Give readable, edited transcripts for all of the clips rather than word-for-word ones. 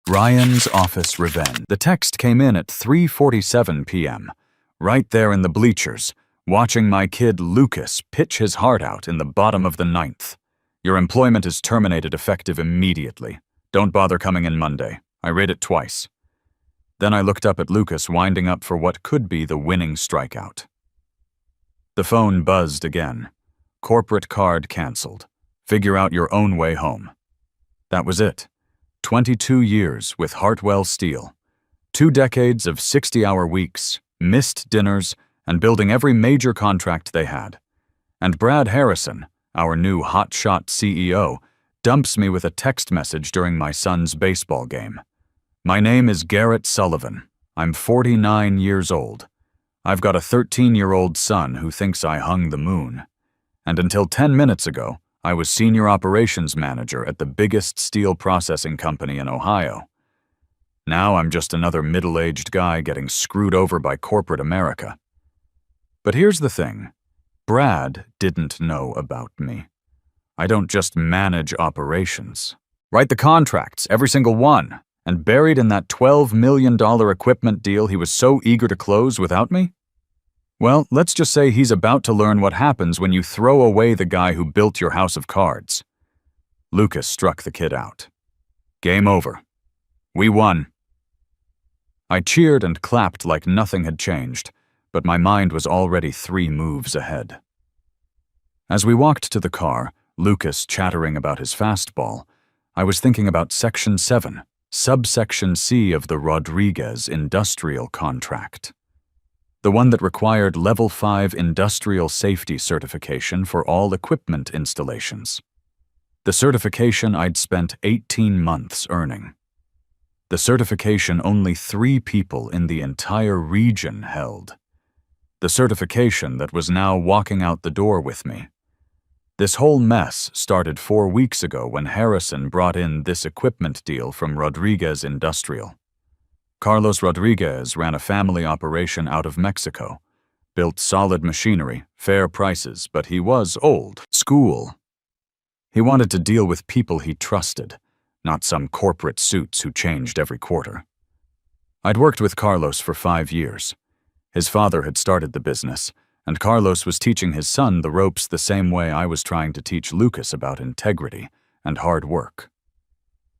Ryan's office revenge. The text came in at 3:47 p.m., right there in the bleachers, watching my kid Lucas pitch his heart out in the bottom of the ninth. Your employment is terminated effective immediately. Don't bother coming in Monday. I read it twice. Then I looked up at Lucas winding up for what could be the winning strikeout. The phone buzzed again. Corporate card canceled. Figure out your own way home. That was it. 22 years with Hartwell Steel. 2 decades of 60-hour weeks, missed dinners, and building every major contract they had. And Brad Harrison, our new hotshot CEO, dumps me with a text message during my son's baseball game. My name is Garrett Sullivan. I'm 49 years old. I've got a 13-year-old son who thinks I hung the moon. And until 10 minutes ago, I was senior operations manager at the biggest steel processing company in Ohio. Now I'm just another middle-aged guy getting screwed over by corporate America. But here's the thing. Brad didn't know about me. I don't just manage operations. Write the contracts, every single one, and buried in that $12 million equipment deal he was so eager to close without me? Well, let's just say he's about to learn what happens when you throw away the guy who built your house of cards. Lucas struck the kid out. Game over. We won. I cheered and clapped like nothing had changed, but my mind was already 3 moves ahead. As we walked to the car, Lucas chattering about his fastball, I was thinking about Section 7, Subsection C of the Rodriguez Industrial Contract. The one that required Level 5 industrial safety certification for all equipment installations. The certification I'd spent 18 months earning. The certification only 3 people in the entire region held. The certification that was now walking out the door with me. This whole mess started 4 weeks ago when Harrison brought in this equipment deal from Rodriguez Industrial. Carlos Rodriguez ran a family operation out of Mexico, built solid machinery, fair prices, but he was old school. He wanted to deal with people he trusted, not some corporate suits who changed every quarter. I'd worked with Carlos for 5 years. His father had started the business, and Carlos was teaching his son the ropes the same way I was trying to teach Lucas about integrity and hard work.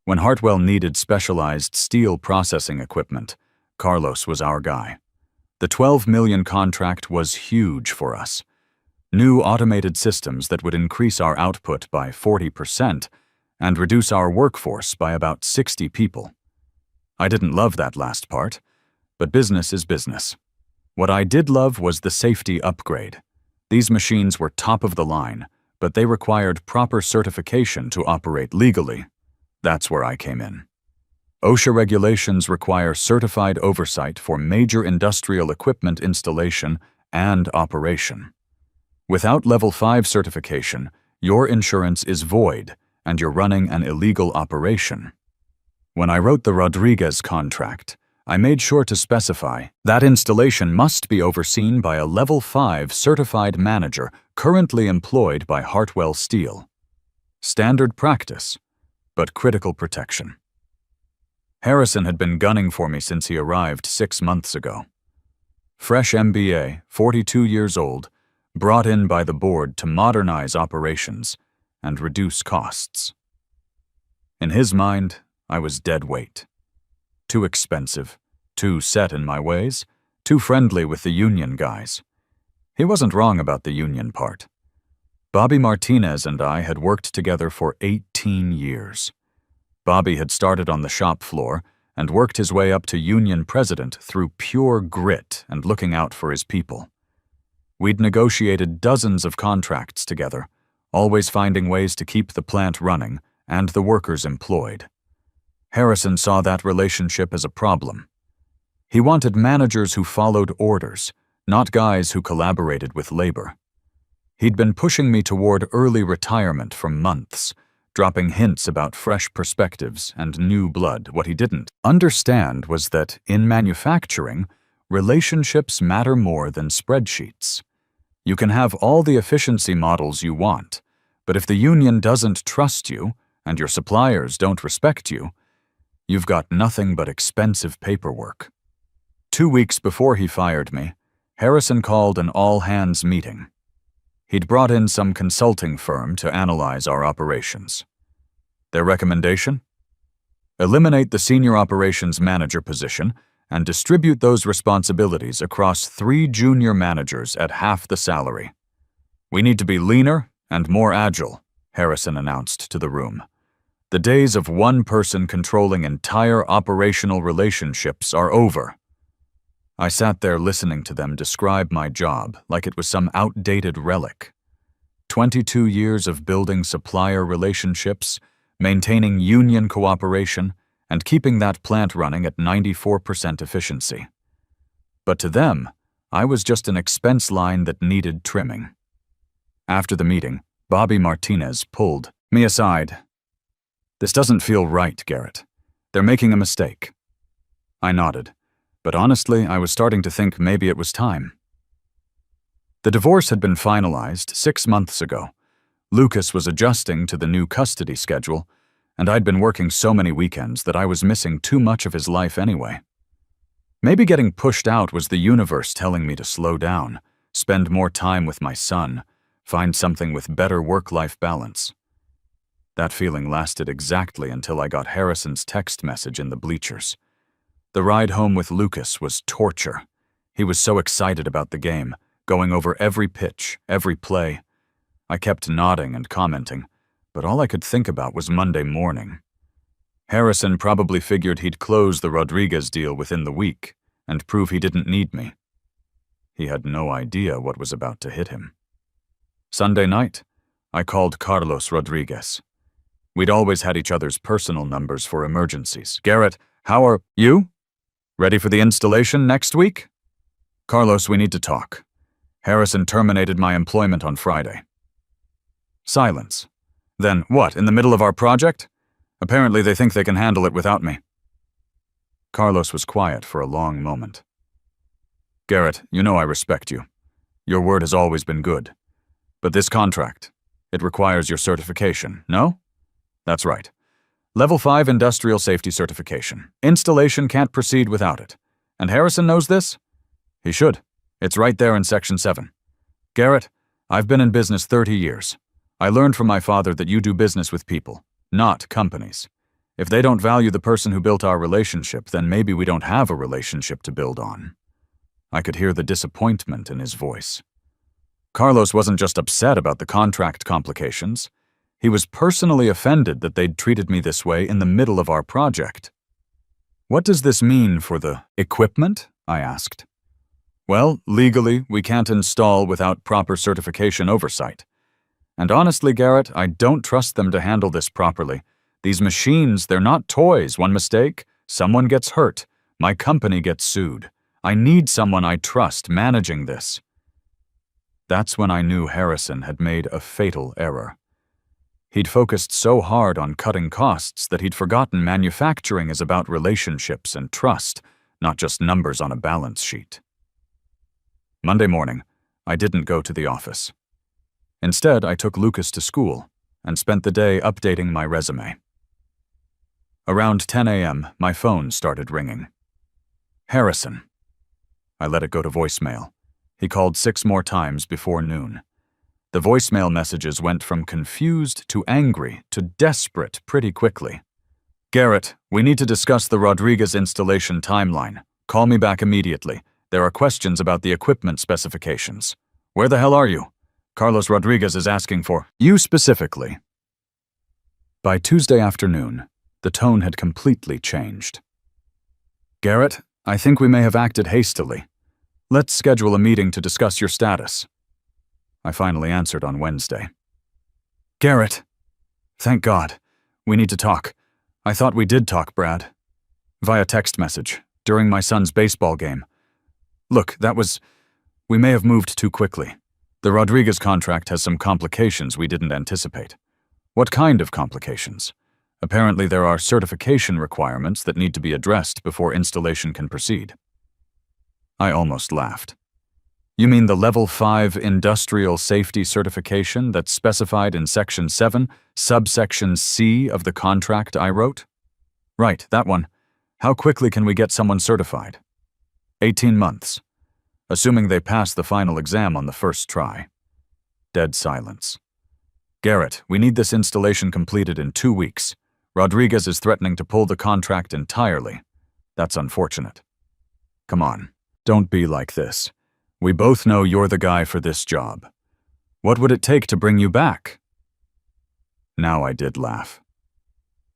When Hartwell needed specialized steel processing equipment, Carlos was our guy. The $12 million contract was huge for us. New automated systems that would increase our output by 40% and reduce our workforce by about 60 people. I didn't love that last part, but business is business. What I did love was the safety upgrade. These machines were top of the line, but they required proper certification to operate legally. That's where I came in. OSHA regulations require certified oversight for major industrial equipment installation and operation. Without Level 5 certification, your insurance is void and you're running an illegal operation. When I wrote the Rodriguez contract, I made sure to specify that installation must be overseen by a Level 5 certified manager currently employed by Hartwell Steel. Standard practice, but critical protection. Harrison had been gunning for me since he arrived 6 months ago. Fresh MBA, 42 years old, brought in by the board to modernize operations and reduce costs. In his mind, I was dead weight. Too expensive, too set in my ways, too friendly with the union guys. He wasn't wrong about the union part. Bobby Martinez and I had worked together for 18 years. Bobby had started on the shop floor and worked his way up to union president through pure grit and looking out for his people. We'd negotiated dozens of contracts together, always finding ways to keep the plant running and the workers employed. Harrison saw that relationship as a problem. He wanted managers who followed orders, not guys who collaborated with labor. He'd been pushing me toward early retirement for months, dropping hints about fresh perspectives and new blood. What he didn't understand was that, in manufacturing, relationships matter more than spreadsheets. You can have all the efficiency models you want, but if the union doesn't trust you and your suppliers don't respect you, You've got nothing but expensive paperwork. 2 weeks before he fired me, Harrison called an all-hands meeting. He'd brought in some consulting firm to analyze our operations. Their recommendation? Eliminate the senior operations manager position and distribute those responsibilities across 3 junior managers at half the salary. We need to be leaner and more agile, Harrison announced to the room. The days of one person controlling entire operational relationships are over. I sat there listening to them describe my job like it was some outdated relic. 22 years of building supplier relationships, maintaining union cooperation, and keeping that plant running at 94% efficiency. But to them, I was just an expense line that needed trimming. After the meeting, Bobby Martinez pulled me aside. "This doesn't feel right, Garrett. They're making a mistake." I nodded, but honestly, I was starting to think maybe it was time. The divorce had been finalized 6 months ago. Lucas was adjusting to the new custody schedule, and I'd been working so many weekends that I was missing too much of his life anyway. Maybe getting pushed out was the universe telling me to slow down, spend more time with my son, find something with better work-life balance. That feeling lasted exactly until I got Harrison's text message in the bleachers. The ride home with Lucas was torture. He was so excited about the game, going over every pitch, every play. I kept nodding and commenting, but all I could think about was Monday morning. Harrison probably figured he'd close the Rodriguez deal within the week and prove he didn't need me. He had no idea what was about to hit him. Sunday night, I called Carlos Rodriguez. We'd always had each other's personal numbers for emergencies. "Garrett, how are you? Ready for the installation next week?" "Carlos, we need to talk. Harrison terminated my employment on Friday." Silence. "Then what, in the middle of our project? Apparently they think they can handle it without me." Carlos was quiet for a long moment. "Garrett, you know I respect you. Your word has always been good. But this contract, it requires your certification, no?" "That's right. Level 5 Industrial Safety Certification. Installation can't proceed without it. And Harrison knows this?" "He should. It's right there in Section 7. Garrett, I've been in business 30 years. I learned from my father that you do business with people, not companies. If they don't value the person who built our relationship, then maybe we don't have a relationship to build on." I could hear the disappointment in his voice. Carlos wasn't just upset about the contract complications. He was personally offended that they'd treated me this way in the middle of our project. "What does this mean for the equipment?" I asked. "Well, legally, we can't install without proper certification oversight. And honestly, Garrett, I don't trust them to handle this properly. These machines, they're not toys. One mistake, someone gets hurt. My company gets sued. I need someone I trust managing this." That's when I knew Harrison had made a fatal error. He'd focused so hard on cutting costs that he'd forgotten manufacturing is about relationships and trust, not just numbers on a balance sheet. Monday morning, I didn't go to the office. Instead, I took Lucas to school and spent the day updating my resume. Around 10 a.m., my phone started ringing. "Harrison." I let it go to voicemail. He called 6 more times before noon. The voicemail messages went from confused to angry to desperate pretty quickly. "Garrett, we need to discuss the Rodriguez installation timeline. Call me back immediately. There are questions about the equipment specifications. Where the hell are you? Carlos Rodriguez is asking for you specifically." By Tuesday afternoon, the tone had completely changed. "Garrett, I think we may have acted hastily. Let's schedule a meeting to discuss your status." I finally answered on Wednesday. "Garrett, thank God. We need to talk. I thought we did talk, Brad. Via text message, during my son's baseball game. Look, we may have moved too quickly. The Rodriguez contract has some complications we didn't anticipate." "What kind of complications?" "Apparently there are certification requirements that need to be addressed before installation can proceed." I almost laughed. "You mean the Level 5 Industrial Safety Certification that's specified in Section 7, subsection C of the contract I wrote?" Right, that one. How quickly can we get someone certified? 18 months. Assuming they pass the final exam on the first try. Dead silence. Garrett, we need this installation completed in 2 weeks. Rodriguez is threatening to pull the contract entirely. That's unfortunate. Come on, don't be like this. We both know you're the guy for this job. What would it take to bring you back? Now I did laugh.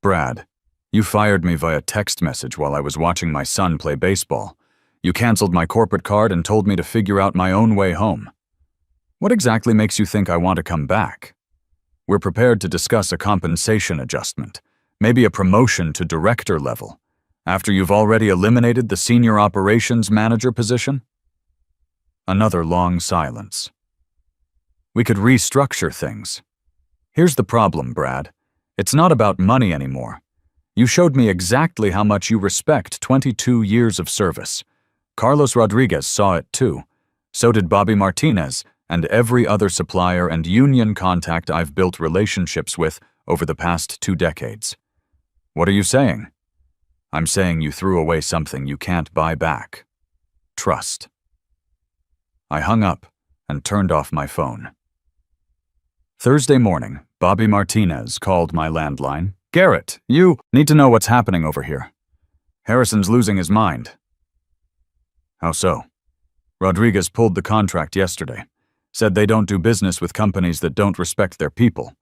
Brad, you fired me via text message while I was watching my son play baseball. You canceled my corporate card and told me to figure out my own way home. What exactly makes you think I want to come back? We're prepared to discuss a compensation adjustment, maybe a promotion to director level, after you've already eliminated the senior operations manager position? Another long silence. We could restructure things. Here's the problem, Brad. It's not about money anymore. You showed me exactly how much you respect 22 years of service. Carlos Rodriguez saw it too. So did Bobby Martinez and every other supplier and union contact I've built relationships with over the past 2 decades. What are you saying? I'm saying you threw away something you can't buy back. Trust. I hung up and turned off my phone. Thursday morning, Bobby Martinez called my landline. Garrett, you need to know what's happening over here. Harrison's losing his mind. How so? Rodriguez pulled the contract yesterday. Said they don't do business with companies that don't respect their people.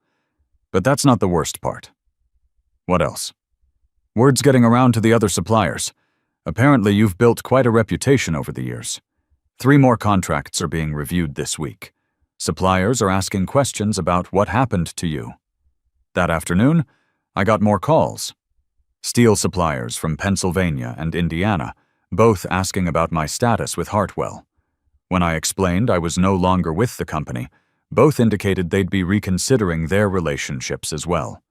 But that's not the worst part. What else? Word's getting around to the other suppliers. Apparently you've built quite a reputation over the years. 3 more contracts are being reviewed this week. Suppliers are asking questions about what happened to you. That afternoon, I got more calls. Steel suppliers from Pennsylvania and Indiana, both asking about my status with Hartwell. When I explained I was no longer with the company, both indicated they'd be reconsidering their relationships as well.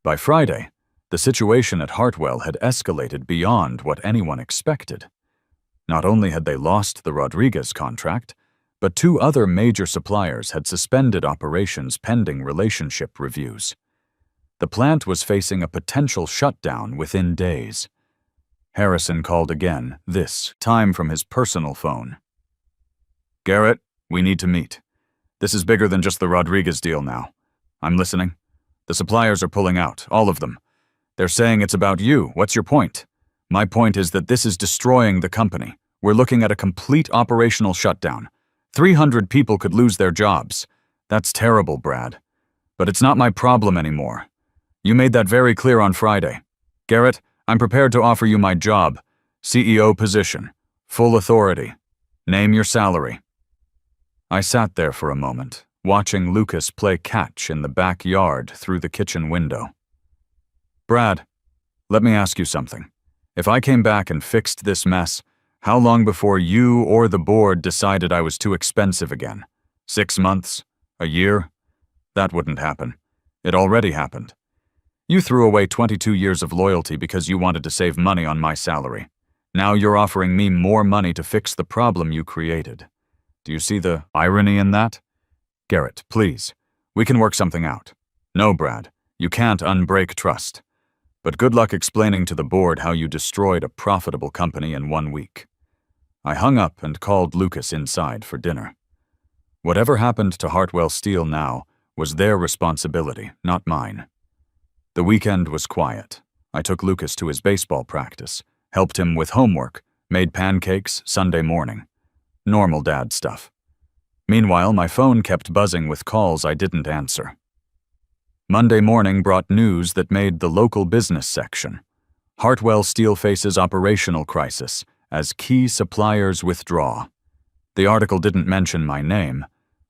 By Friday, the situation at Hartwell had escalated beyond what anyone expected. Not only had they lost the Rodriguez contract, but 2 other major suppliers had suspended operations pending relationship reviews. The plant was facing a potential shutdown within days. Harrison called again, this time from his personal phone. Garrett, we need to meet. This is bigger than just the Rodriguez deal now. I'm listening. The suppliers are pulling out, all of them. They're saying it's about you. What's your point? My point is that this is destroying the company. We're looking at a complete operational shutdown. 300 people could lose their jobs. That's terrible, Brad. But it's not my problem anymore. You made that very clear on Friday. Garrett, I'm prepared to offer you my job, CEO position, full authority. Name your salary. I sat there for a moment, watching Lucas play catch in the backyard through the kitchen window. Brad, let me ask you something. If I came back and fixed this mess, how long before you or the board decided I was too expensive again? 6 months? A year? That wouldn't happen. It already happened. You threw away 22 years of loyalty because you wanted to save money on my salary. Now you're offering me more money to fix the problem you created. Do you see the irony in that? Garrett, please. We can work something out. No, Brad, you can't unbreak trust. But good luck explaining to the board how you destroyed a profitable company in 1 week. I hung up and called Lucas inside for dinner. Whatever happened to Hartwell Steel now was their responsibility, not mine. The weekend was quiet. I took Lucas to his baseball practice, helped him with homework, made pancakes Sunday morning. Normal dad stuff. Meanwhile, my phone kept buzzing with calls I didn't answer. Monday morning brought news that made the local business section. Hartwell Steel faces operational crisis as key suppliers withdraw. The article didn't mention my name,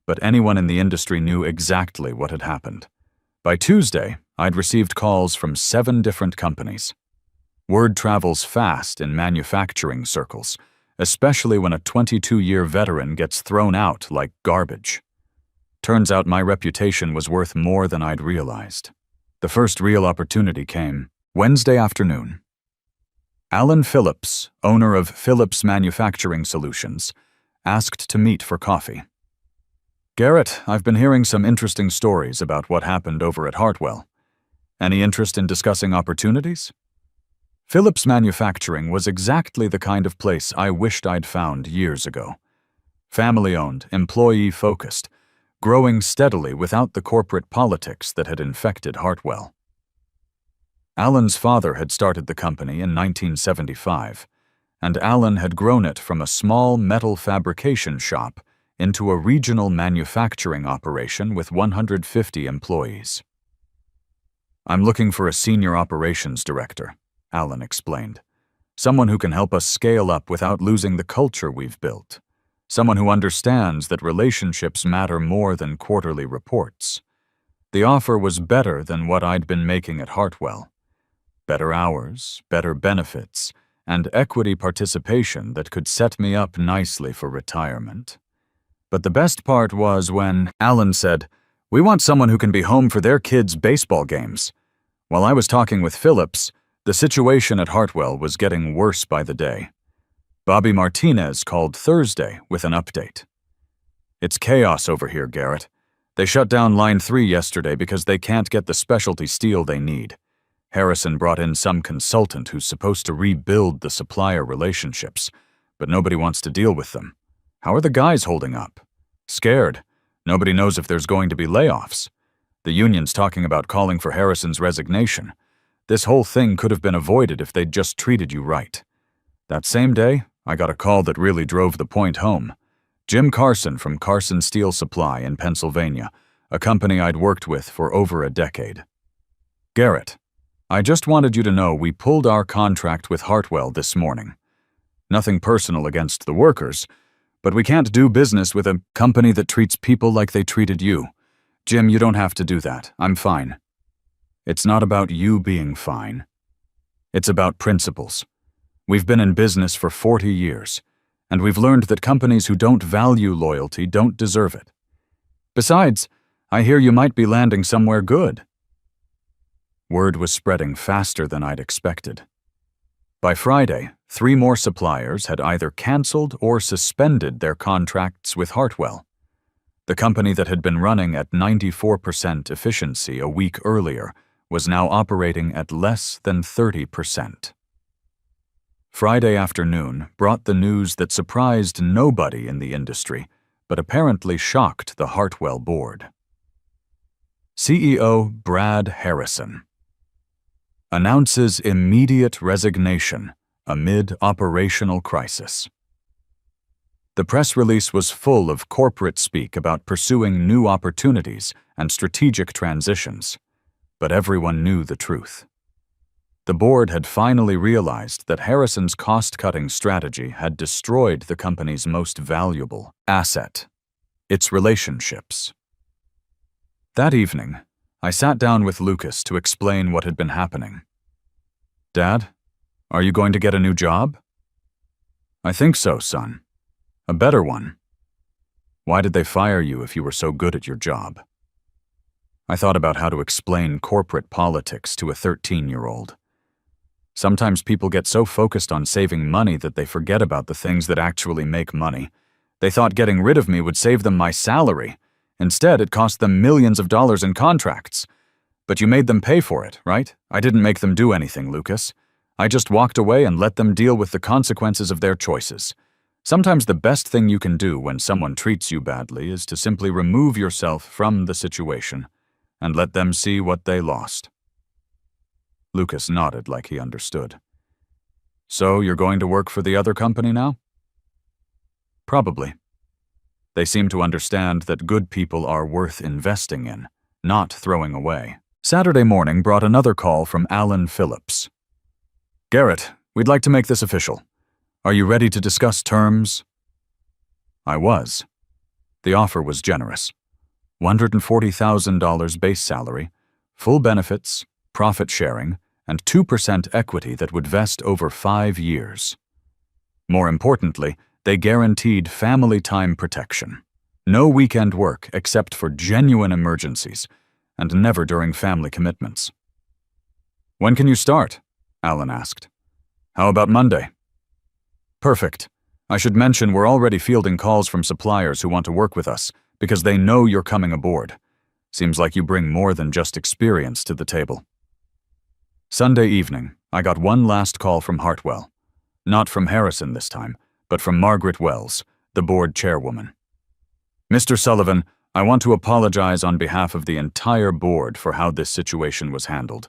but anyone in the industry knew exactly what had happened. By Tuesday, I'd received calls from 7 different companies. Word travels fast in manufacturing circles, especially when a 22-year veteran gets thrown out like garbage. Turns out my reputation was worth more than I'd realized. The first real opportunity came Wednesday afternoon. Alan Phillips, owner of Phillips Manufacturing Solutions, asked to meet for coffee. Garrett, I've been hearing some interesting stories about what happened over at Hartwell. Any interest in discussing opportunities? Phillips Manufacturing was exactly the kind of place I wished I'd found years ago. Family-owned, employee-focused, growing steadily without the corporate politics that had infected Hartwell. Alan's father had started the company in 1975, and Alan had grown it from a small metal fabrication shop into a regional manufacturing operation with 150 employees. "I'm looking for a senior operations director," Alan explained. "Someone who can help us scale up without losing the culture we've built. Someone who understands that relationships matter more than quarterly reports." The offer was better than what I'd been making at Hartwell. Better hours, better benefits, and equity participation that could set me up nicely for retirement. But the best part was when Alan said, "We want someone who can be home for their kids' baseball games." While I was talking with Phillips, the situation at Hartwell was getting worse by the day. Bobby Martinez called Thursday with an update. "It's chaos over here, Garrett. They shut down Line 3 yesterday because they can't get the specialty steel they need. Harrison brought in some consultant who's supposed to rebuild the supplier relationships, but nobody wants to deal with them. How are the guys holding up? Scared. Nobody knows if there's going to be layoffs. The union's talking about calling for Harrison's resignation. This whole thing could have been avoided if they'd just treated you right." That same day, I got a call that really drove the point home. Jim Carson from Carson Steel Supply in Pennsylvania, a company I'd worked with for over a decade. "Garrett, I just wanted you to know we pulled our contract with Hartwell this morning. Nothing personal against the workers, but we can't do business with a company that treats people like they treated you. Jim, you don't have to do that. I'm fine." "It's not about you being fine. It's about principles. We've been in business for 40 years, and we've learned that companies who don't value loyalty don't deserve it. Besides, I hear you might be landing somewhere good." Word was spreading faster than I'd expected. By Friday, 3 more suppliers had either canceled or suspended their contracts with Hartwell. The company that had been running at 94% efficiency a week earlier was now operating at less than 30%. Friday afternoon brought the news that surprised nobody in the industry, but apparently shocked the Hartwell board. CEO Brad Harrison announces immediate resignation amid operational crisis. The press release was full of corporate speak about pursuing new opportunities and strategic transitions, but everyone knew the truth. The board had finally realized that Harrison's cost-cutting strategy had destroyed the company's most valuable asset, its relationships. That evening, I sat down with Lucas to explain what had been happening. "Dad, are you going to get a new job?" "I think so, son. A better one." "Why did they fire you if you were so good at your job?" I thought about how to explain corporate politics to a 13-year-old. Sometimes people get so focused on saving money that they forget about the things that actually make money. They thought getting rid of me would save them my salary. Instead, it cost them millions of dollars in contracts. "But you made them pay for it, right? I didn't make them do anything, Lucas. I just walked away and let them deal with the consequences of their choices. Sometimes the best thing you can do when someone treats you badly is to simply remove yourself from the situation and let them see what they lost." Lucas nodded like he understood. "So you're going to work for the other company now?" "Probably. They seem to understand that good people are worth investing in, not throwing away." Saturday morning brought another call from Alan Phillips. "Garrett, we'd like to make this official. Are you ready to discuss terms?" I was. The offer was generous. $140,000 base salary, full benefits, profit sharing, and 2% equity that would vest over 5 years. More importantly, they guaranteed family time protection. No weekend work except for genuine emergencies, and never during family commitments. "When can you start?" Alan asked. "How about Monday?" "Perfect. I should mention we're already fielding calls from suppliers who want to work with us because they know you're coming aboard. Seems like you bring more than just experience to the table." Sunday evening, I got one last call from Hartwell. Not from Harrison this time, but from Margaret Wells, the board chairwoman. Mr. Sullivan, I want to apologize on behalf of the entire board for how this situation was handled.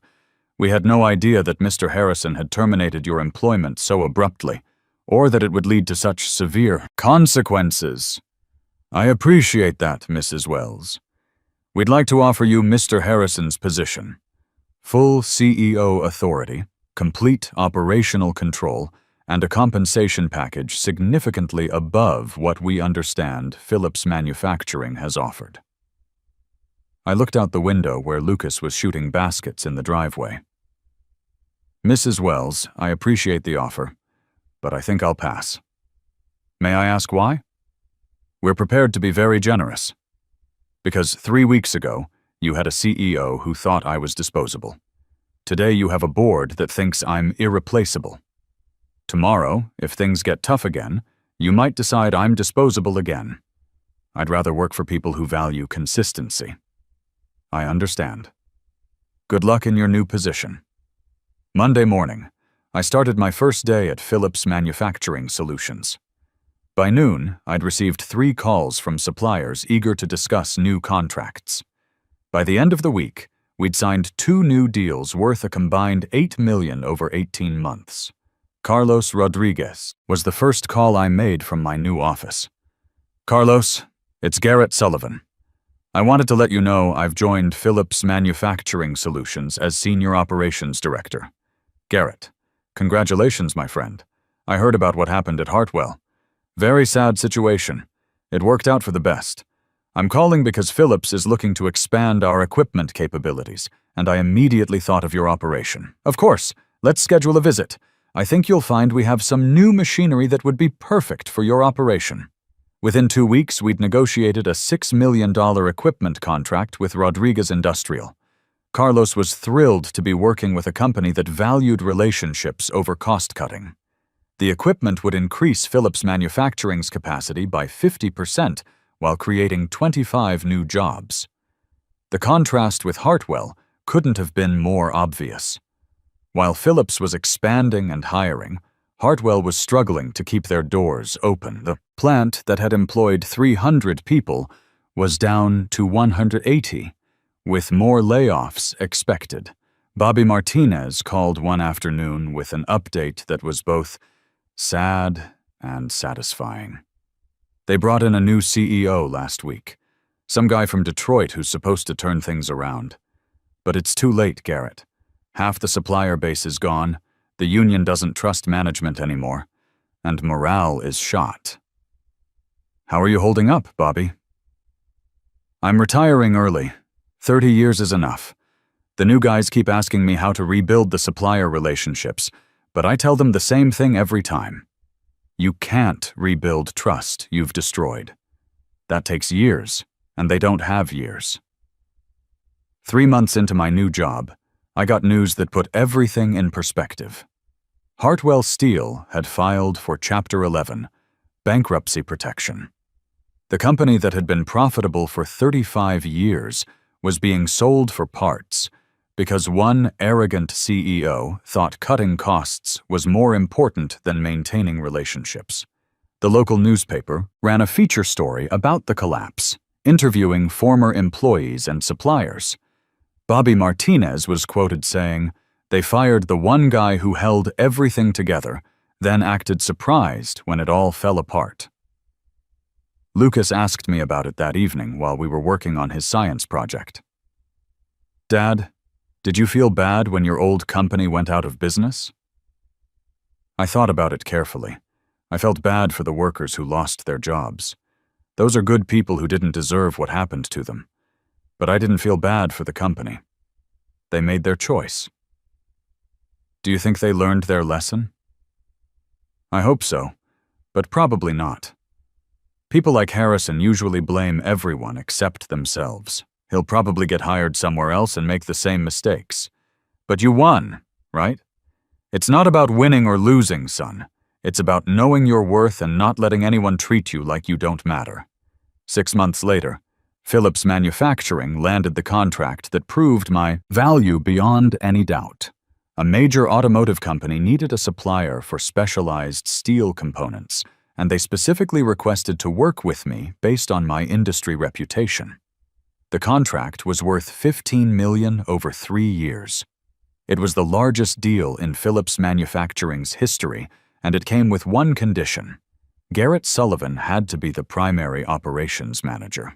We had no idea that Mr. Harrison had terminated your employment so abruptly, or that it would lead to such severe consequences. I appreciate that, Mrs. Wells. We'd like to offer you Mr. Harrison's position. Full CEO authority, complete operational control, and a compensation package significantly above what we understand Phillips Manufacturing has offered. I looked out the window where Lucas was shooting baskets in the driveway. Mrs. Wells, I appreciate the offer, but I think I'll pass. May I ask why? We're prepared to be very generous. Because 3 weeks ago, you had a CEO who thought I was disposable. Today you have a board that thinks I'm irreplaceable. Tomorrow, if things get tough again, you might decide I'm disposable again. I'd rather work for people who value consistency. I understand. Good luck in your new position. Monday morning, I started my first day at Phillips Manufacturing Solutions. By noon, I'd received 3 calls from suppliers eager to discuss new contracts. By the end of the week, we'd signed 2 new deals worth a combined $8 million over 18 months. Carlos Rodriguez was the first call I made from my new office. Carlos, it's Garrett Sullivan. I wanted to let you know I've joined Phillips Manufacturing Solutions as Senior Operations Director. Garrett, congratulations, my friend. I heard about what happened at Hartwell. Very sad situation. It worked out for the best. I'm calling because Phillips is looking to expand our equipment capabilities, and I immediately thought of your operation. Of course, let's schedule a visit. I think you'll find we have some new machinery that would be perfect for your operation. Within 2 weeks, we'd negotiated a $6 million equipment contract with Rodriguez Industrial. Carlos was thrilled to be working with a company that valued relationships over cost-cutting. The equipment would increase Phillips Manufacturing's capacity by 50% while creating 25 new jobs. The contrast with Hartwell couldn't have been more obvious. While Phillips was expanding and hiring, Hartwell was struggling to keep their doors open. The plant that had employed 300 people was down to 180, with more layoffs expected. Bobby Martinez called one afternoon with an update that was both sad and satisfying. They brought in a new CEO last week, some guy from Detroit who's supposed to turn things around. But it's too late, Garrett. Half the supplier base is gone, the union doesn't trust management anymore, and morale is shot. How are you holding up, Bobby? I'm retiring early. 30 years is enough. The new guys keep asking me how to rebuild the supplier relationships, but I tell them the same thing every time. You can't rebuild trust you've destroyed. That takes years, and they don't have years. 3 months into my new job, I got news that put everything in perspective. Hartwell Steel had filed for Chapter 11, bankruptcy protection. The company that had been profitable for 35 years was being sold for parts because one arrogant CEO thought cutting costs was more important than maintaining relationships. The local newspaper ran a feature story about the collapse, interviewing former employees and suppliers. Bobby Martinez was quoted saying, "They fired the one guy who held everything together, then acted surprised when it all fell apart." Lucas asked me about it that evening while we were working on his science project. "Dad, did you feel bad when your old company went out of business?" I thought about it carefully. I felt bad for the workers who lost their jobs. Those are good people who didn't deserve what happened to them. But I didn't feel bad for the company. They made their choice. Do you think they learned their lesson? I hope so, but probably not. People like Harrison usually blame everyone except themselves. He'll probably get hired somewhere else and make the same mistakes. But you won, right? It's not about winning or losing, son. It's about knowing your worth and not letting anyone treat you like you don't matter. 6 months later, Phillips Manufacturing landed the contract that proved my value beyond any doubt. A major automotive company needed a supplier for specialized steel components, and they specifically requested to work with me based on my industry reputation. The contract was worth $15 million over 3 years. It was the largest deal in Phillips Manufacturing's history, and it came with one condition. Garrett Sullivan had to be the primary operations manager.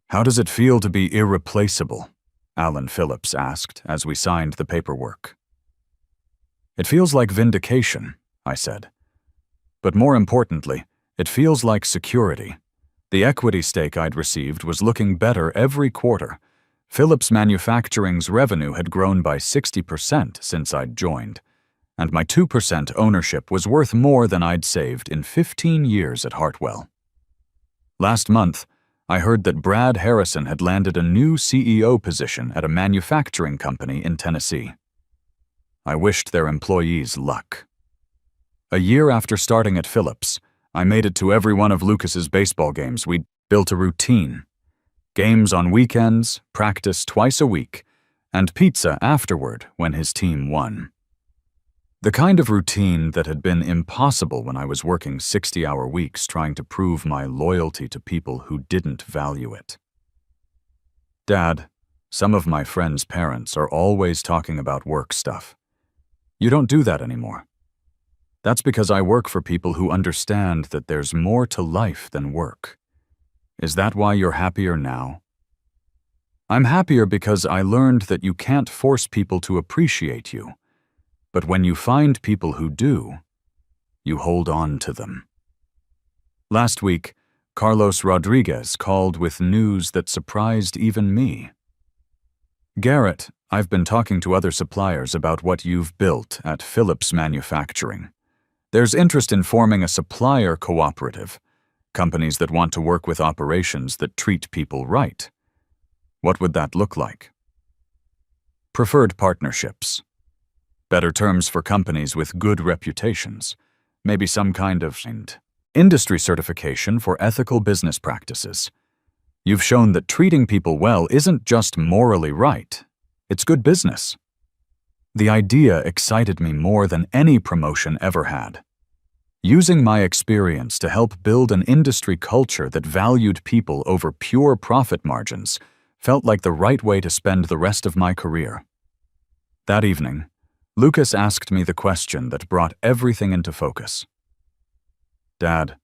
"How does it feel to be irreplaceable?" Alan Phillips asked as we signed the paperwork. "It feels like vindication," I said. "But more importantly, it feels like security. The equity stake I'd received was looking better every quarter. Phillips Manufacturing's revenue had grown by 60% since I'd joined, and my 2% ownership was worth more than I'd saved in 15 years at Hartwell. Last month, I heard that Brad Harrison had landed a new CEO position at a manufacturing company in Tennessee. I wished their employees luck. A year after starting at Phillips, I made it to every one of Lucas's baseball games. We'd built a routine. Games on weekends, practice twice a week, and pizza afterward when his team won. The kind of routine that had been impossible when I was working 60-hour weeks trying to prove my loyalty to people who didn't value it. "Dad, some of my friends' parents are always talking about work stuff. You don't do that anymore. That's because I work for people who understand that there's more to life than work. Is that why you're happier now?" "I'm happier because I learned that you can't force people to appreciate you. But when you find people who do, you hold on to them." Last week, Carlos Rodriguez called with news that surprised even me. "Garrett, I've been talking to other suppliers about what you've built at Phillips Manufacturing. There's interest in forming a supplier cooperative, companies that want to work with operations that treat people right. What would that look like?" "Preferred partnerships. Better terms for companies with good reputations. Maybe some kind of industry certification for ethical business practices. You've shown that treating people well isn't just morally right. It's good business." The idea excited me more than any promotion ever had. Using my experience to help build an industry culture that valued people over pure profit margins felt like the right way to spend the rest of my career. That evening, Lucas asked me the question that brought everything into focus. "Dad,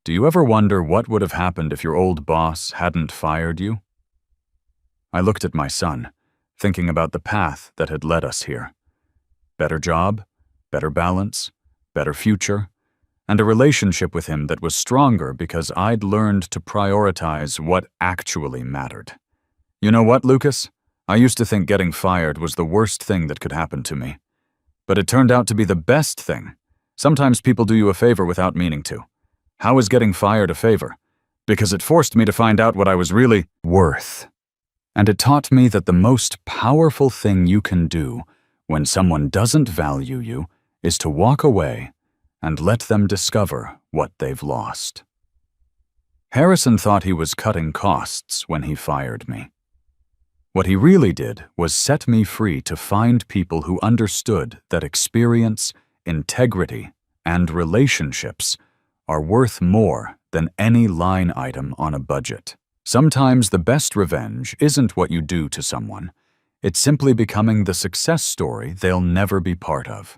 do you ever wonder what would have happened if your old boss hadn't fired you?" I looked at my son, thinking about the path that had led us here. Better job, better balance, better future, and a relationship with him that was stronger because I'd learned to prioritize what actually mattered. "You know what, Lucas? I used to think getting fired was the worst thing that could happen to me. But it turned out to be the best thing. Sometimes people do you a favor without meaning to. How is getting fired a favor? Because it forced me to find out what I was really worth. And it taught me that the most powerful thing you can do when someone doesn't value you is to walk away and let them discover what they've lost." Harrison thought he was cutting costs when he fired me. What he really did was set me free to find people who understood that experience, integrity, and relationships are worth more than any line item on a budget. Sometimes the best revenge isn't what you do to someone. It's simply becoming the success story they'll never be part of.